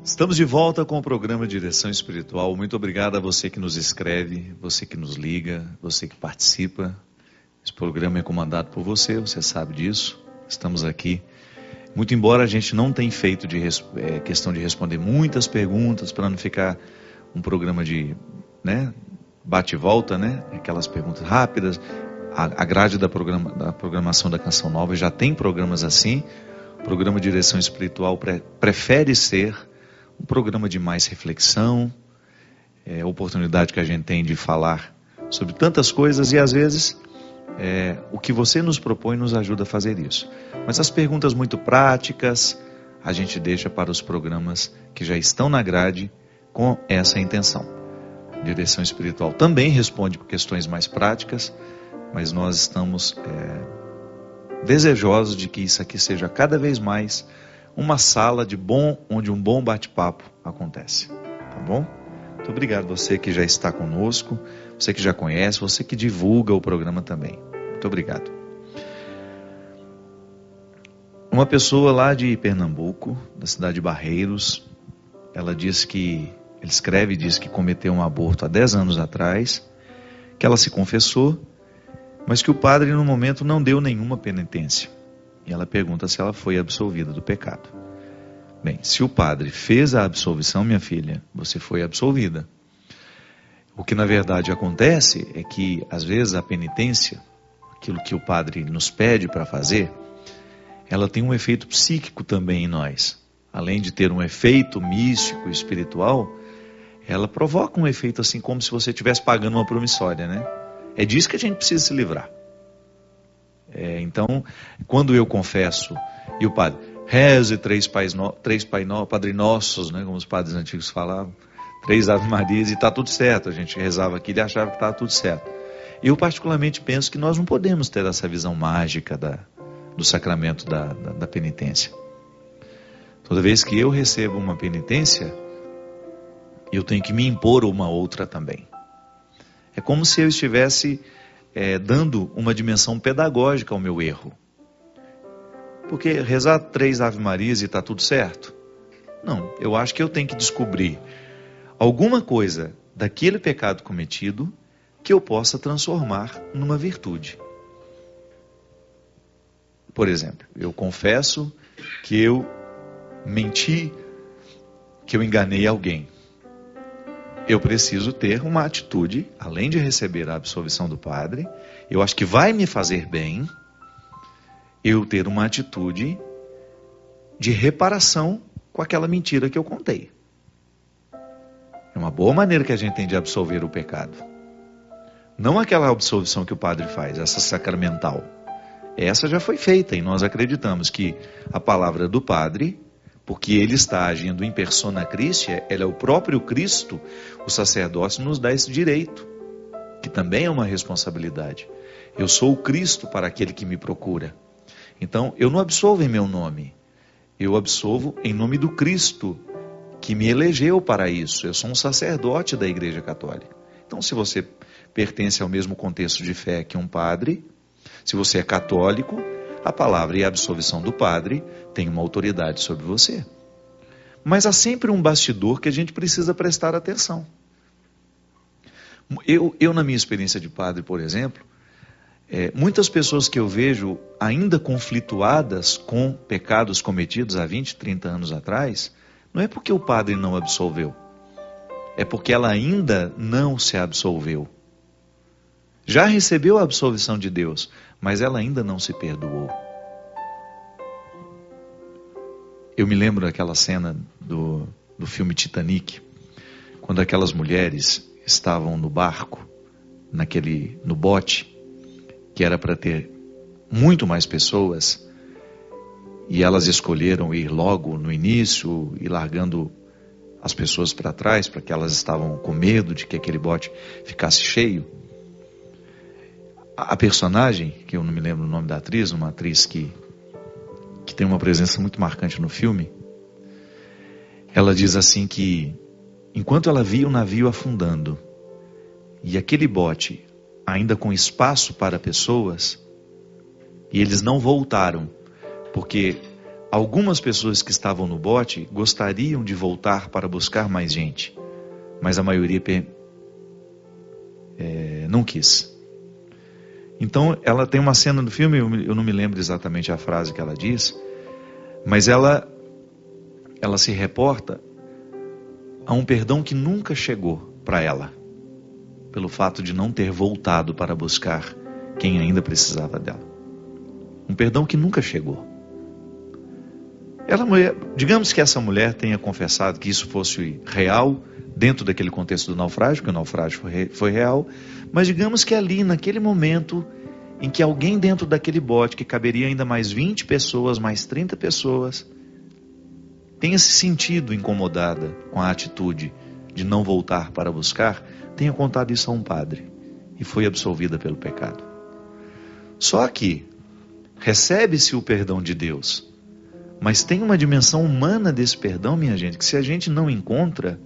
Estamos de volta com o programa Direção Espiritual. Muito obrigado a você que nos escreve, você que nos liga, você que participa. Esse programa é comandado por você, você sabe disso. Estamos aqui. Muito embora a gente não tenha feito questão de responder muitas perguntas, para não ficar um programa de bate e volta, aquelas perguntas rápidas. A grade da programação da Canção Nova já tem programas assim. O programa Direção Espiritual prefere ser um programa de mais reflexão, a oportunidade que a gente tem de falar sobre tantas coisas e às vezes o que você nos propõe nos ajuda a fazer isso. Mas as perguntas muito práticas a gente deixa para os programas que já estão na grade com essa intenção. A Direção Espiritual também responde por questões mais práticas, mas nós estamos desejosos de que isso aqui seja cada vez mais uma sala onde um bom bate-papo acontece, tá bom? Muito obrigado você que já está conosco, você que já conhece, você que divulga o programa também. Muito obrigado. Uma pessoa lá de Pernambuco, da cidade de Barreiros, ela escreve e diz que cometeu um aborto há 10 anos atrás, que ela se confessou, mas que o padre no momento não deu nenhuma penitência. E ela pergunta se ela foi absolvida do pecado. Bem, se o padre fez a absolvição, minha filha, você foi absolvida. O que na verdade acontece é que às vezes a penitência, aquilo que o padre nos pede para fazer, ela tem um efeito psíquico também em nós. Além de ter um efeito místico, espiritual, ela provoca um efeito assim como se você estivesse pagando uma promissória, É disso que a gente precisa se livrar. Então, quando eu confesso e o padre reze três Padre Nossos, como os padres antigos falavam, 3 Ave Marias e está tudo certo. A gente rezava aqui e achava que estava tudo certo. Eu particularmente penso que nós não podemos ter essa visão mágica do sacramento da penitência. Toda vez que eu recebo uma penitência, eu tenho que me impor uma outra também. É como se eu estivesse dando uma dimensão pedagógica ao meu erro. Porque rezar 3 Ave Marias e está tudo certo? Não, eu acho que eu tenho que descobrir alguma coisa daquele pecado cometido que eu possa transformar numa virtude. Por exemplo, eu confesso que eu menti, que eu enganei alguém. Eu preciso ter uma atitude, além de receber a absolvição do padre, eu acho que vai me fazer bem eu ter uma atitude de reparação com aquela mentira que eu contei. É uma boa maneira que a gente tem de absolver o pecado. Não aquela absolvição que o padre faz, essa sacramental. Essa já foi feita e nós acreditamos que a palavra do padre, porque ele está agindo em persona Christi, ele é o próprio Cristo, o sacerdócio nos dá esse direito, que também é uma responsabilidade. Eu sou o Cristo para aquele que me procura. Então, eu não absolvo em meu nome, eu absolvo em nome do Cristo, que me elegeu para isso. Eu sou um sacerdote da Igreja Católica. Então, se você pertence ao mesmo contexto de fé que um padre, se você é católico, a palavra e a absolvição do padre tem uma autoridade sobre você. Mas há sempre um bastidor que a gente precisa prestar atenção. Eu na minha experiência de padre, por exemplo, muitas pessoas que eu vejo ainda conflituadas com pecados cometidos há 20, 30 anos atrás, não é porque o padre não absolveu, é porque ela ainda não se absolveu. Já recebeu a absolvição de Deus, mas ela ainda não se perdoou. Eu me lembro daquela cena do filme Titanic, quando aquelas mulheres estavam no barco, no bote, que era para ter muito mais pessoas, e elas escolheram ir logo no início e largando as pessoas para trás, porque elas estavam com medo de que aquele bote ficasse cheio. A personagem, que eu não me lembro o nome da atriz, uma atriz que tem uma presença muito marcante no filme, ela diz assim que, enquanto ela via o navio afundando, e aquele bote ainda com espaço para pessoas, e eles não voltaram, porque Algumas pessoas que estavam no bote gostariam de voltar para buscar mais gente, mas a maioria não quis. Então ela tem uma cena no filme, eu não me lembro exatamente a frase que ela diz, mas ela se reporta a um perdão que nunca chegou para ela, pelo fato de não ter voltado para buscar quem ainda precisava dela. Um perdão que nunca chegou. Digamos que essa mulher tenha confessado que isso fosse real, dentro daquele contexto do naufrágio, que o naufrágio foi real, mas digamos que ali, naquele momento, em que alguém dentro daquele bote, que caberia ainda mais 20 pessoas, mais 30 pessoas, tenha se sentido incomodada com a atitude de não voltar para buscar, tenha contado isso a um padre e foi absolvida pelo pecado. Só que recebe-se o perdão de Deus, mas tem uma dimensão humana desse perdão, minha gente, que se a gente não encontra,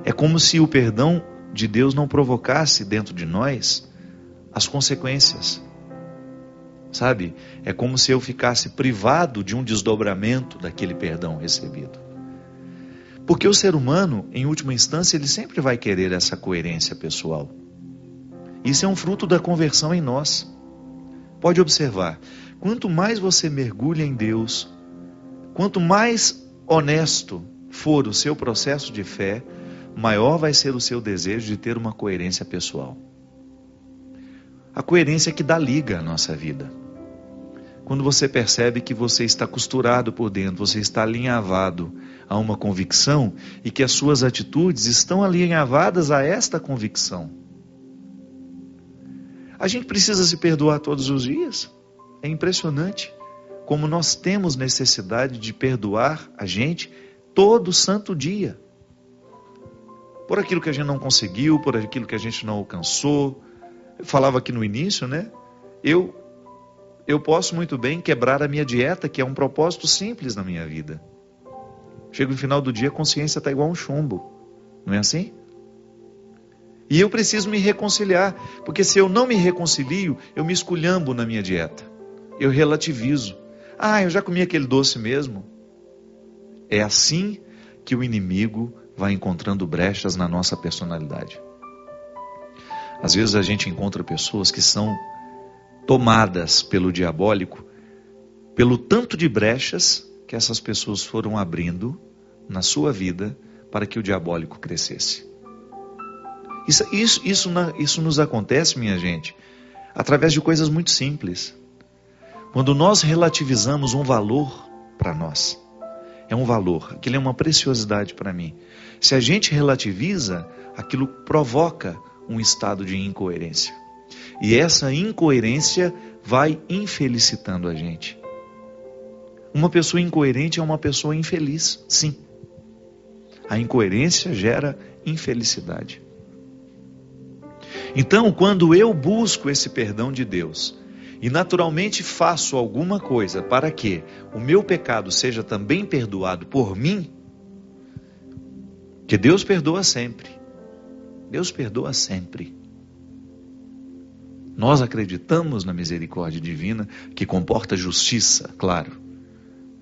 é como se o perdão de Deus não provocasse dentro de nós as consequências. Sabe? É como se eu ficasse privado de um desdobramento daquele perdão recebido. Porque o ser humano, em última instância, ele sempre vai querer essa coerência pessoal. Isso é um fruto da conversão em nós. Pode observar, quanto mais você mergulha em Deus, quanto mais honesto for o seu processo de fé, maior vai ser o seu desejo de ter uma coerência pessoal. A coerência que dá liga à nossa vida. Quando você percebe que você está costurado por dentro, você está alinhavado a uma convicção e que as suas atitudes estão alinhavadas a esta convicção. A gente precisa se perdoar todos os dias. É impressionante como nós temos necessidade de perdoar a gente todo santo dia. Por aquilo que a gente não conseguiu, por aquilo que a gente não alcançou. Eu falava aqui no início, né? Eu posso muito bem quebrar a minha dieta, que é um propósito simples na minha vida. Chega no final do dia, a consciência está igual um chumbo. Não é assim? E eu preciso me reconciliar, porque se eu não me reconcilio, eu me esculhambo na minha dieta. Eu relativizo. Eu já comi aquele doce mesmo. É assim que o inimigo vai encontrando brechas na nossa personalidade. Às vezes a gente encontra pessoas que são tomadas pelo diabólico, pelo tanto de brechas que essas pessoas foram abrindo na sua vida para que o diabólico crescesse. Isso nos acontece, minha gente, através de coisas muito simples. Quando nós relativizamos um valor para nós, é um valor, aquilo é uma preciosidade para mim. Se a gente relativiza, aquilo provoca um estado de incoerência. E essa incoerência vai infelicitando a gente. Uma pessoa incoerente é uma pessoa infeliz, sim. A incoerência gera infelicidade. Então, quando eu busco esse perdão de Deus e naturalmente faço alguma coisa para que o meu pecado seja também perdoado por mim, que Deus perdoa sempre. Deus perdoa sempre. Nós acreditamos na misericórdia divina que comporta justiça, claro.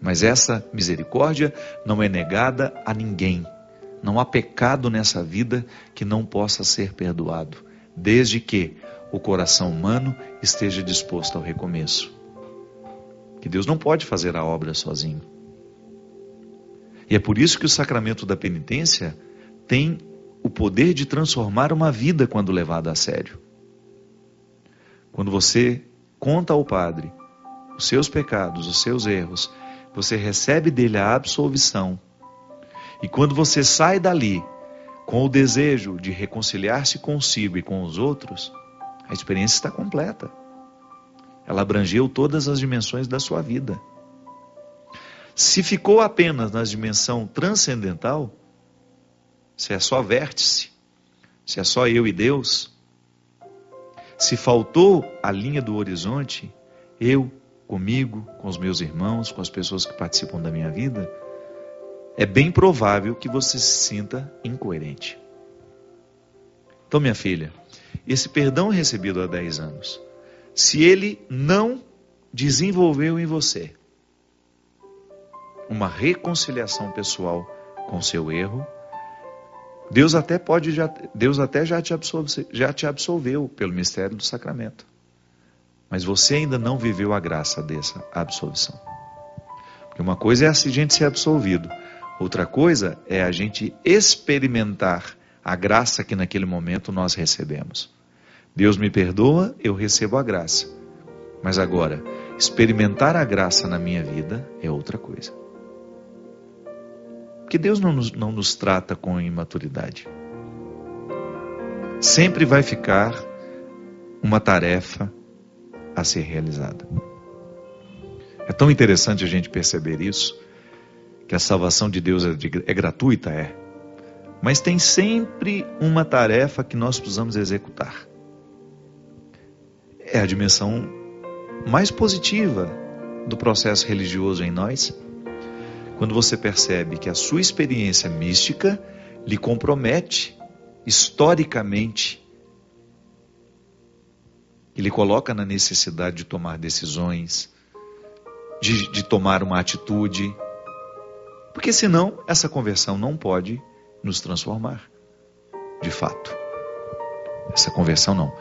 Mas essa misericórdia não é negada a ninguém. Não há pecado nessa vida que não possa ser perdoado, desde que o coração humano esteja disposto ao recomeço. Que Deus não pode fazer a obra sozinho. E é por isso que o sacramento da penitência tem o poder de transformar uma vida quando levado a sério. Quando você conta ao Padre os seus pecados, os seus erros, você recebe dele a absolvição. E quando você sai dali com o desejo de reconciliar-se consigo e com os outros, a experiência está completa. Ela abrangeu todas as dimensões da sua vida. Se ficou apenas na dimensão transcendental, se é só vértice, se é só eu e Deus, se faltou a linha do horizonte, eu, comigo, com os meus irmãos, com as pessoas que participam da minha vida, é bem provável que você se sinta incoerente. Então, minha filha, esse perdão recebido há 10 anos, se ele não desenvolveu em você uma reconciliação pessoal com seu erro, Deus até já te absolveu pelo mistério do sacramento. Mas você ainda não viveu a graça dessa absolvição. Porque uma coisa é a gente ser absolvido, outra coisa é a gente experimentar a graça que naquele momento nós recebemos. Deus me perdoa, eu recebo a graça. Mas agora, experimentar a graça na minha vida é outra coisa. Porque Deus não nos trata com imaturidade. Sempre vai ficar uma tarefa a ser realizada. É tão interessante a gente perceber isso, que a salvação de Deus é gratuita, mas tem sempre uma tarefa que nós precisamos executar. É a dimensão mais positiva do processo religioso em nós, quando você percebe que a sua experiência mística lhe compromete historicamente e lhe coloca na necessidade de tomar decisões, de tomar uma atitude, porque senão essa conversão não pode nos transformar, de fato. Essa conversão não.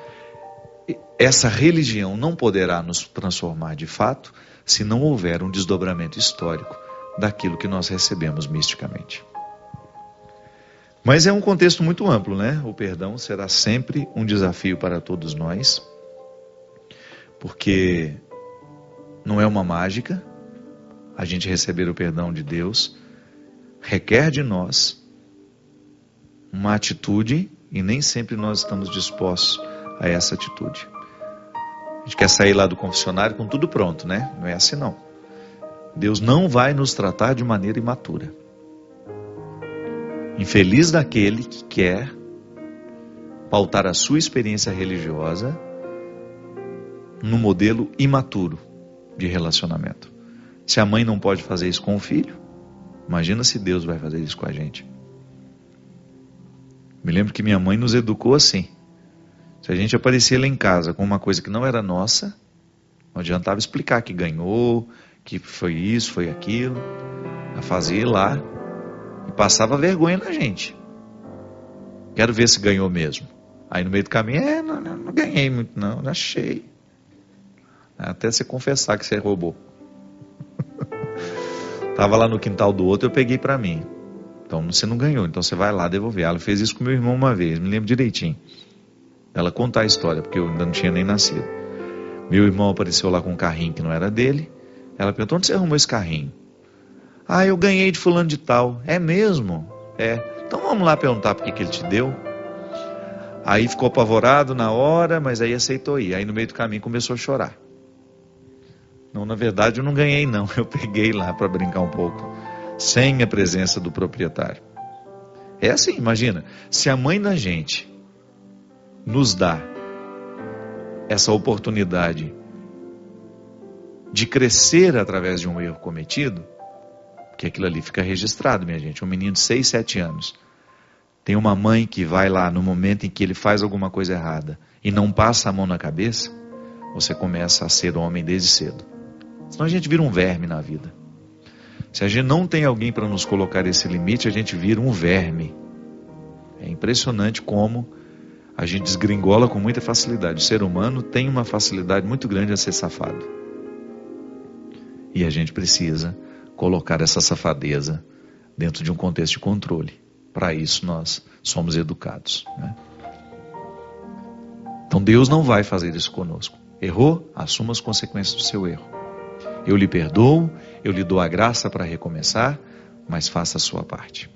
Essa religião não poderá nos transformar de fato se não houver um desdobramento histórico daquilo que nós recebemos misticamente. Mas é um contexto muito amplo, né? O perdão será sempre um desafio para todos nós, porque não é uma mágica. A gente receber o perdão de Deus requer de nós uma atitude, e nem sempre nós estamos dispostos a essa atitude. A gente quer sair lá do confessionário com tudo pronto, né? Não é assim não. Deus não vai nos tratar de maneira imatura. Infeliz daquele que quer pautar a sua experiência religiosa no modelo imaturo de relacionamento. Se a mãe não pode fazer isso com o filho, imagina se Deus vai fazer isso com a gente. Me lembro que minha mãe nos educou assim. Se a gente aparecia lá em casa com uma coisa que não era nossa, não adiantava explicar que ganhou, que foi isso, foi aquilo. Ela fazia lá e passava vergonha na gente. Quero ver se ganhou mesmo. Aí no meio do caminho, não ganhei muito não achei. Até você confessar que você roubou. Tava lá no quintal do outro, eu peguei para mim. Então você não ganhou, então você vai lá devolver. Ela fez isso com meu irmão uma vez, me lembro direitinho. Ela conta a história, porque eu ainda não tinha nem nascido. Meu irmão apareceu lá com um carrinho que não era dele. Ela perguntou, onde você arrumou esse carrinho? Ah, eu ganhei de fulano de tal. É mesmo? É. Então vamos lá perguntar por que ele te deu. Aí ficou apavorado na hora, mas aí aceitou ir. Aí no meio do caminho começou a chorar. Não, na verdade eu não ganhei não. Eu peguei lá para brincar um pouco, sem a presença do proprietário. É assim, imagina. Se a mãe da gente nos dá essa oportunidade de crescer através de um erro cometido, porque aquilo ali fica registrado, minha gente. Um menino de 6, 7 anos tem uma mãe que vai lá no momento em que ele faz alguma coisa errada e não passa a mão na cabeça, você começa a ser homem desde cedo. Senão a gente vira um verme na vida. Se a gente não tem alguém para nos colocar esse limite, a gente vira um verme. É impressionante como a gente desgringola com muita facilidade. O ser humano tem uma facilidade muito grande a ser safado. E a gente precisa colocar essa safadeza dentro de um contexto de controle. Para isso nós somos educados, né? Então Deus não vai fazer isso conosco. Errou? Assuma as consequências do seu erro. Eu lhe perdoo, eu lhe dou a graça para recomeçar, mas faça a sua parte.